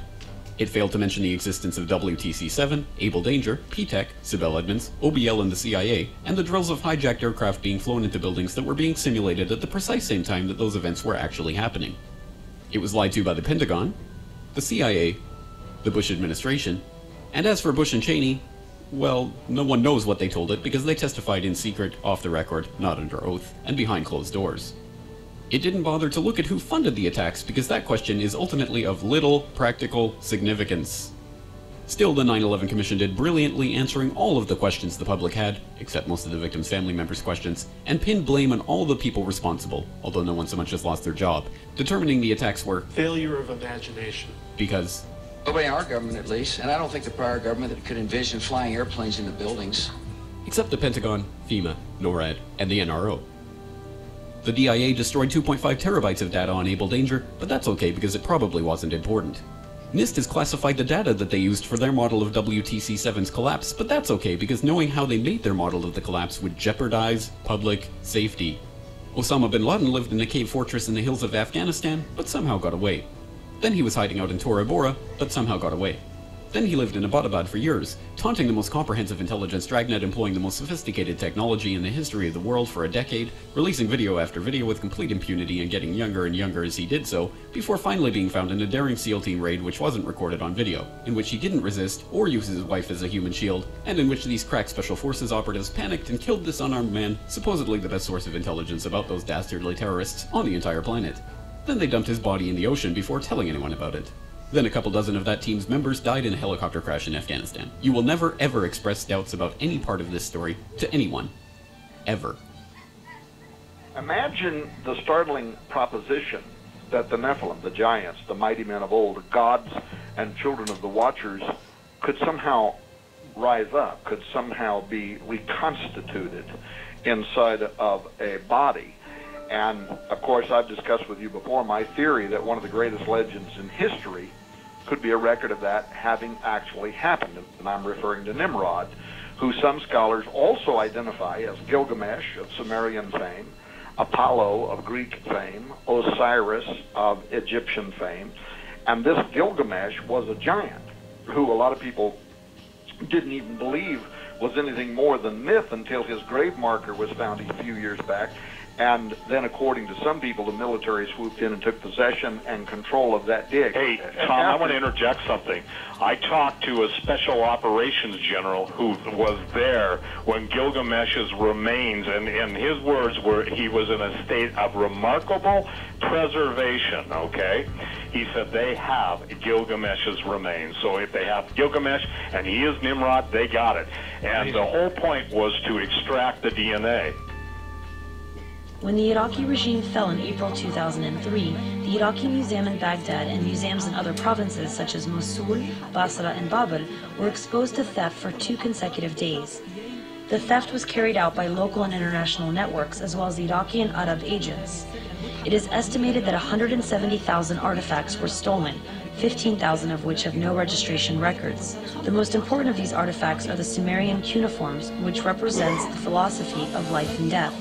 Speaker 31: It failed to mention the existence of WTC-7, Able Danger, P-TECH, Sibel Edmonds, OBL and the CIA, and the drills of hijacked aircraft being flown into buildings that were being simulated at the precise same time that those events were actually happening. It was lied to by the Pentagon, the CIA, the Bush administration, and as for Bush and Cheney, well, no one knows what they told it because they testified in secret, off the record, not under oath, and behind closed doors. It didn't bother to look at who funded the attacks because that question is ultimately of little practical significance. Still, the 9/11 Commission did brilliantly answering all of the questions the public had, except most of the victims' family members' questions, and pinned blame on all the people responsible, although no one so much as lost their job, determining the attacks were
Speaker 22: failure of imagination.
Speaker 31: Because
Speaker 8: nobody in our government, at least, and I don't think the prior government that could envision flying airplanes into buildings.
Speaker 31: Except the Pentagon, FEMA, NORAD, and the NRO. The DIA destroyed 2.5 terabytes of data on Able Danger, but that's okay because it probably wasn't important. NIST has classified the data that they used for their model of WTC-7's collapse, but that's okay because knowing how they made their model of the collapse would jeopardize public safety. Osama bin Laden lived in a cave fortress in the hills of Afghanistan, but somehow got away. Then he was hiding out in Tora Bora, but somehow got away. Then he lived in Abbottabad for years, taunting the most comprehensive intelligence dragnet employing the most sophisticated technology in the history of the world for a decade, releasing video after video with complete impunity and getting younger and younger as he did so, before finally being found in a daring SEAL team raid which wasn't recorded on video, in which he didn't resist or use his wife as a human shield, and in which these crack special forces operatives panicked and killed this unarmed man, supposedly the best source of intelligence about those dastardly terrorists on the entire planet. Then they dumped his body in the ocean before telling anyone about it. Then a couple dozen of that team's members died in a helicopter crash in Afghanistan. You will never ever express doubts about any part of this story to anyone. Ever.
Speaker 10: Imagine the startling proposition that the Nephilim, the giants, the mighty men of old, gods and children of the Watchers, could somehow rise up, could somehow be reconstituted inside of a body. And, of course, I've discussed with you before my theory that one of the greatest legends in history could be a record of that having actually happened. And I'm referring to Nimrod, who some scholars also identify as Gilgamesh of Sumerian fame, Apollo of Greek fame, Osiris of Egyptian fame. And this Gilgamesh was a giant who a lot of people didn't even believe was anything more than myth until his grave marker was found a few years back. And then, according to some people, the military swooped in and took possession and control of that dig.
Speaker 11: Hey, Tom, I want to interject something. I talked to a special operations general who was there when Gilgamesh's remains, and his words were he was in a state of remarkable preservation, okay? He said they have Gilgamesh's remains. So if they have Gilgamesh and he is Nimrod, they got it. And the whole point was to extract the DNA.
Speaker 12: When the Iraqi regime fell in April 2003, the Iraqi Museum in Baghdad and museums in other provinces such as Mosul, Basra, and Babel were exposed to theft for 2 consecutive days. The theft was carried out by local and international networks as well as Iraqi and Arab agents. It is estimated that 170,000 artifacts were stolen, 15,000 of which have no registration records. The most important of these artifacts are the Sumerian cuneiforms, which represents the philosophy of life and death.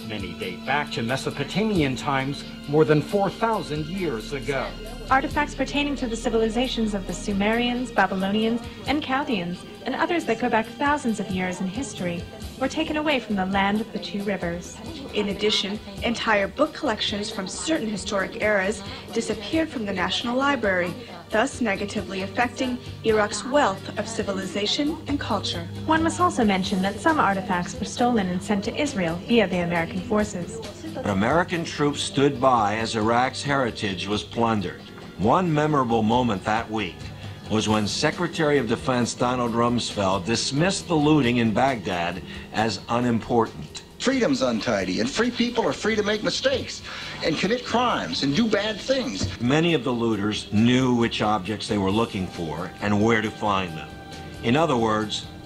Speaker 13: Many date back to Mesopotamian times, more than 4,000 years ago.
Speaker 14: Artifacts pertaining to the civilizations of the Sumerians, Babylonians, and Chaldeans, and others that go back thousands of years in history, were taken away from the land of the 2 rivers.
Speaker 15: In addition, entire book collections from certain historic eras disappeared from the National Library, thus negatively affecting Iraq's wealth of civilization and culture.
Speaker 14: One must also mention that some artifacts were stolen and sent to Israel via the American forces.
Speaker 16: But American troops stood by as Iraq's heritage was plundered. One memorable moment that week was when Secretary of Defense Donald Rumsfeld dismissed the looting in Baghdad as unimportant.
Speaker 17: Freedom's untidy, and free people are free to make mistakes and commit crimes and do bad things.
Speaker 16: Many of the looters knew which objects they were looking for and where to find them. In other words,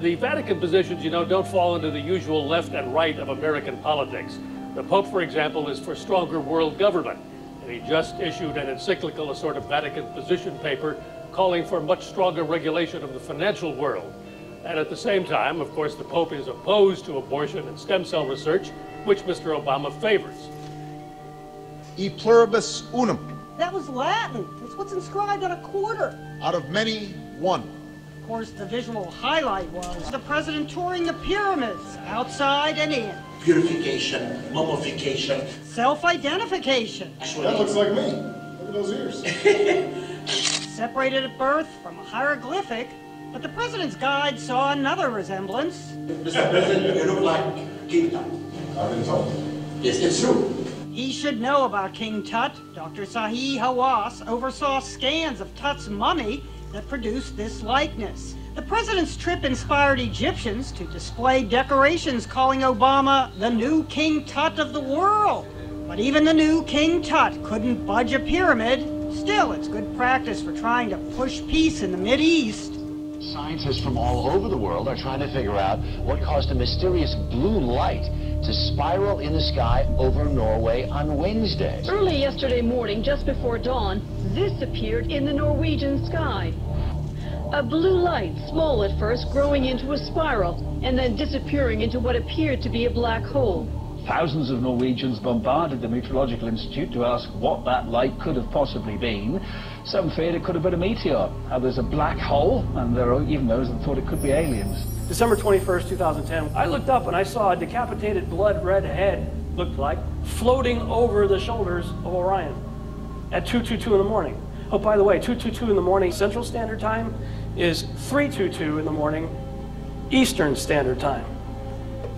Speaker 6: The Vatican positions, you know, don't fall into the usual left and right of American politics. The Pope, for example, is for stronger world government, and he just issued an encyclical, a sort of Vatican position paper, calling for much stronger regulation of the financial world. And at the same time, of course, the Pope is opposed to abortion and stem cell research, which Mr. Obama favors.
Speaker 22: E pluribus unum.
Speaker 9: That was Latin. It's what's inscribed on a quarter.
Speaker 22: Out of many, one.
Speaker 9: Of course, the visual highlight was the president touring the pyramids, outside and in.
Speaker 18: Purification, mummification.
Speaker 9: Self-identification.
Speaker 22: That looks like me. Look at those ears.
Speaker 9: Separated at birth from a hieroglyphic, but the president's guide saw another resemblance.
Speaker 18: Mr. President, you look like King Tut.
Speaker 22: I've been told.
Speaker 18: Yes, it's true.
Speaker 9: He should know about King Tut. Dr. Sahi Hawass oversaw scans of Tut's mummy that produced this likeness. The president's trip inspired Egyptians to display decorations calling Obama the new King Tut of the world. But even the new King Tut couldn't budge a pyramid. Still, it's good practice for trying to push peace in the Mideast.
Speaker 19: Scientists from all over the world are trying to figure out what caused a mysterious blue light to spiral in the sky over Norway on Wednesday.
Speaker 20: Early yesterday morning, just before dawn, this appeared in the Norwegian sky. A blue light, small at first, growing into a spiral, and then disappearing into what appeared to be a black hole.
Speaker 21: Thousands of Norwegians bombarded the Meteorological Institute to ask what that light could have possibly been. Some feared it could have been a meteor, others a black hole, and there are even those that thought it could be aliens.
Speaker 6: December 21st, 2010, I looked up and I saw a decapitated blood red head, looked like, floating over the shoulders of Orion at 2:22 in the morning. Oh, by the way, 2:22 in the morning Central Standard Time is 3:22 in the morning Eastern Standard Time.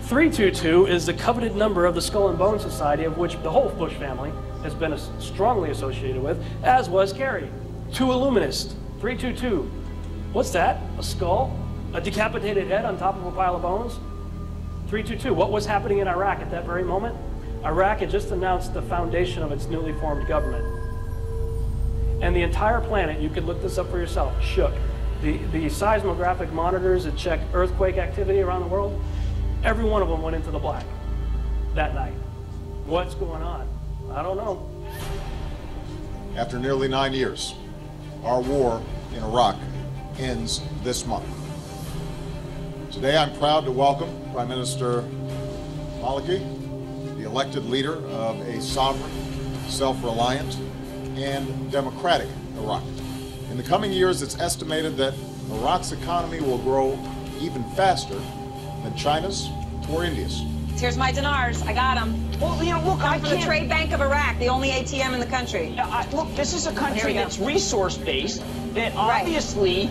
Speaker 6: 322 is the coveted number of the Skull and Bone Society, of which the whole Bush family has been strongly associated with, as was Kerry. 2 Illuminist, 322. What's that? A skull? A decapitated head on top of a pile of bones? 322. What was happening in Iraq at that very moment? Iraq had just announced the foundation of its newly formed government. And the entire planet, you could look this up for yourself, shook. The seismographic monitors that check earthquake activity around the world, every one of them went into the black that night. What's going on? I don't know.
Speaker 22: After nearly 9 years, our war in Iraq ends this month. Today I'm proud to welcome Prime Minister Maliki, the elected leader of a sovereign, self-reliant, and democratic Iraq. In the coming years, it's estimated that Iraq's economy will grow even faster than China's or India's.
Speaker 23: Here's my dinars. I got them.
Speaker 24: Well, you know, look, I
Speaker 23: can't... the Trade Bank of Iraq, the only ATM in the country.
Speaker 24: Look, this is a country that's resource-based, that obviously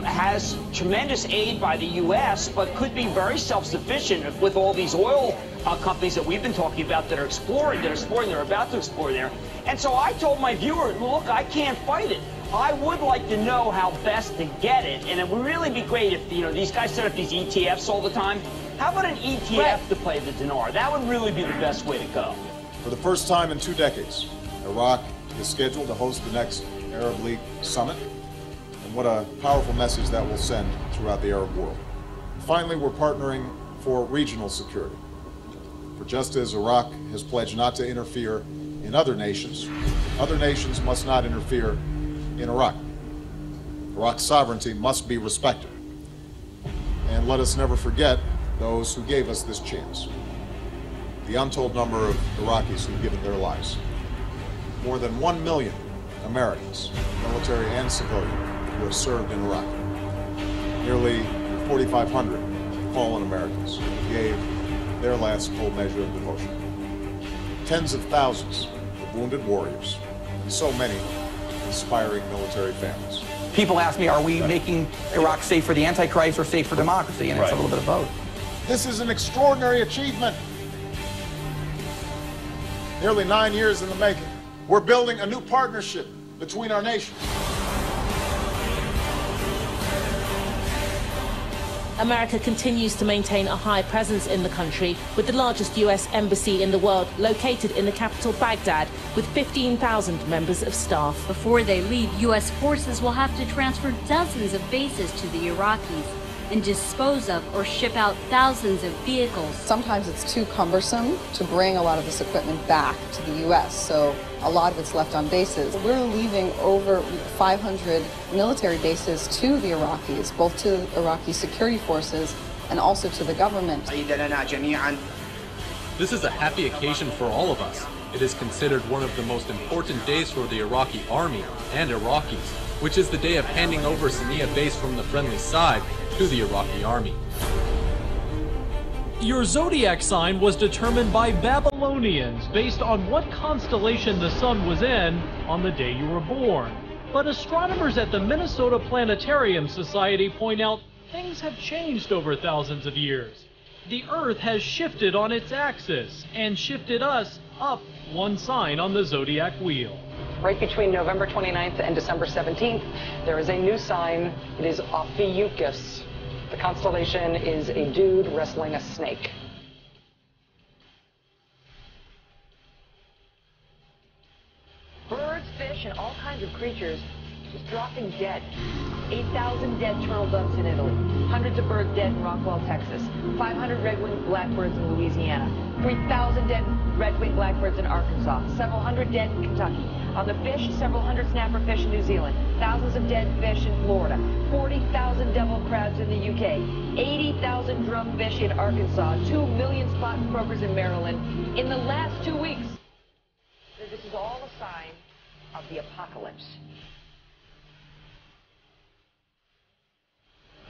Speaker 24: has tremendous aid by the U.S., but could be very self-sufficient with all these oil companies that we've been talking about that are exploring, they're about to explore there. And so I told my viewer, look, I can't fight it. I would like to know how best to get it, and it would really be great if, you know, these guys set up these ETFs all the time. How about an ETF to play the dinar? That would really be the best way to go.
Speaker 22: For the first time in 2 decades, Iraq is scheduled to host the next Arab League summit, and what a powerful message that will send throughout the Arab world. Finally, we're partnering for regional security. For just as Iraq has pledged not to interfere in other nations must not interfere in Iraq. Iraq's sovereignty must be respected. And let us never forget those who gave us this chance. The untold number of Iraqis who've given their lives. More than 1 million Americans, military and civilian, who have served in Iraq. Nearly 4,500 fallen Americans who gave their last full measure of devotion. Tens of thousands of wounded warriors, and so many inspiring military families.
Speaker 5: People ask me, are we making Iraq safe for the Antichrist or safe for democracy? And it's a little bit of both.
Speaker 22: This is an extraordinary achievement. Nearly 9 years in the making. We're building a new partnership between our nations.
Speaker 28: America continues to maintain a high presence in the country, with the largest U.S. embassy in the world located in the capital Baghdad, with 15,000 members of staff.
Speaker 12: Before they leave, U.S. forces will have to transfer dozens of bases to the Iraqis.
Speaker 7: and dispose of or ship out thousands of vehicles.
Speaker 8: Sometimes it's too cumbersome to bring a lot of this equipment back to the U.S., so a lot of it's left on bases. We're leaving over 500 military bases to the Iraqis, both to Iraqi security forces and also to the government.
Speaker 10: This is a happy occasion for all of us. It is considered one of the most important days for the Iraqi army and Iraqis, which is the day of handing over Sania base from the friendly side to the Iraqi army.
Speaker 11: Your zodiac sign was determined by Babylonians based on what constellation the sun was in on the day you were born. But astronomers at the Minnesota Planetarium Society point out things have changed over thousands of years. The Earth has shifted on its axis and shifted us up one sign on the zodiac wheel.
Speaker 13: Right between November 29th and December 17th, there is a new sign. It is Ophiuchus. The constellation is a dude wrestling a snake.
Speaker 14: Birds, fish, and all kinds of creatures just dropping dead. 8,000 dead turtle doves in Italy. Hundreds of birds dead in Rockwell, Texas. 500 red-winged blackbirds in Louisiana. 3,000 dead red-winged blackbirds in Arkansas. Several hundred dead in Kentucky. On the fish, several hundred snapper fish in New Zealand. Thousands of dead fish in Florida. 40,000 devil crabs in the UK. 80,000 drumfish in Arkansas. 2 million spot croakers in Maryland. In the last 2 weeks. This is all a sign of the apocalypse.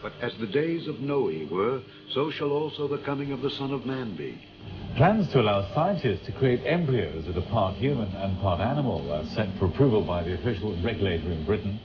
Speaker 15: But as the days of Noe were, so shall also the coming of the Son of Man be.
Speaker 25: Plans to allow scientists to create embryos that are part human and part animal are sent for approval by the official regulator in Britain.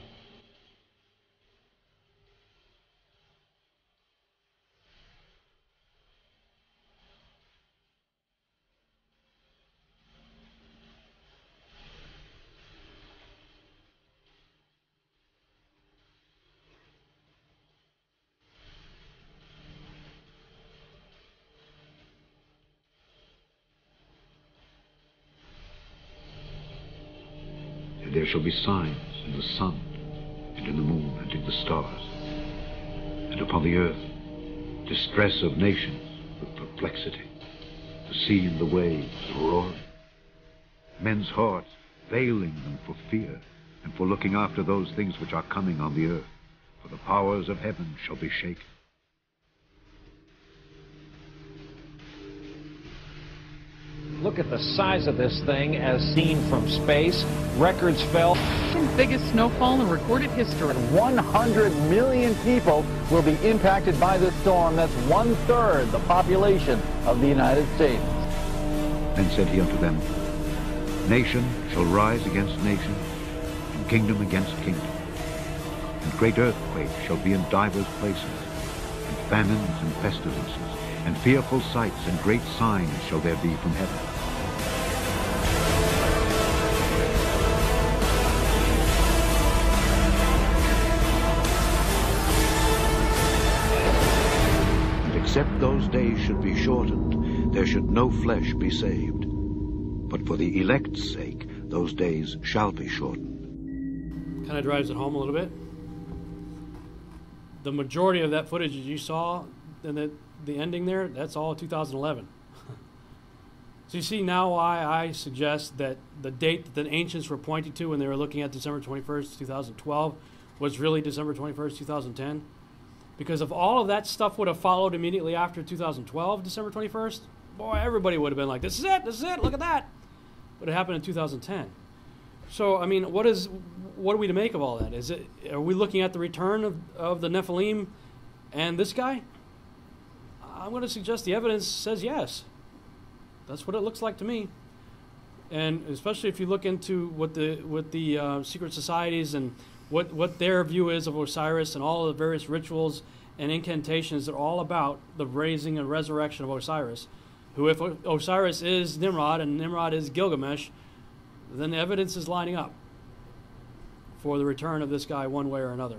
Speaker 15: There shall be signs in the sun, and in the moon, and in the stars. And upon the earth, distress of nations with perplexity, the sea and the waves roaring, men's hearts failing them for fear, and for looking after those things which are coming on the earth, for the powers of heaven shall be shaken.
Speaker 16: Look at the size of this thing as seen from space. Records fell.
Speaker 29: Biggest snowfall in recorded history.
Speaker 30: 100 million people will be impacted by this storm. That's 1/3 the population of the United States.
Speaker 15: Then said he unto them, Nation shall rise against nation, and kingdom against kingdom. And great earthquakes shall be in divers places, and famines and pestilences, and fearful sights and great signs shall there be from heaven. Except those days should be shortened, there should no flesh be saved. But for the elect's sake, those days shall be shortened.
Speaker 6: Kind of drives it home a little bit. The majority of that footage that you saw, and the ending there, that's all 2011. So you see now why I suggest that the date that the ancients were pointing to when they were looking at December 21st, 2012, was really December 21st, 2010. Because if all of that stuff would have followed immediately after 2012, December 21st, boy, everybody would have been like, this is it, look at that. But it happened in 2010. So, I mean, what are we to make of all that? Are we looking at the return of the Nephilim and this guy? I'm going to suggest the evidence says yes. That's what it looks like to me. And especially if you look into what the secret societies and what their view is of Osiris and all the various rituals and incantations that are all about the raising and resurrection of Osiris, who if Osiris is Nimrod and Nimrod is Gilgamesh, then the evidence is lining up for the return of this guy one way or another.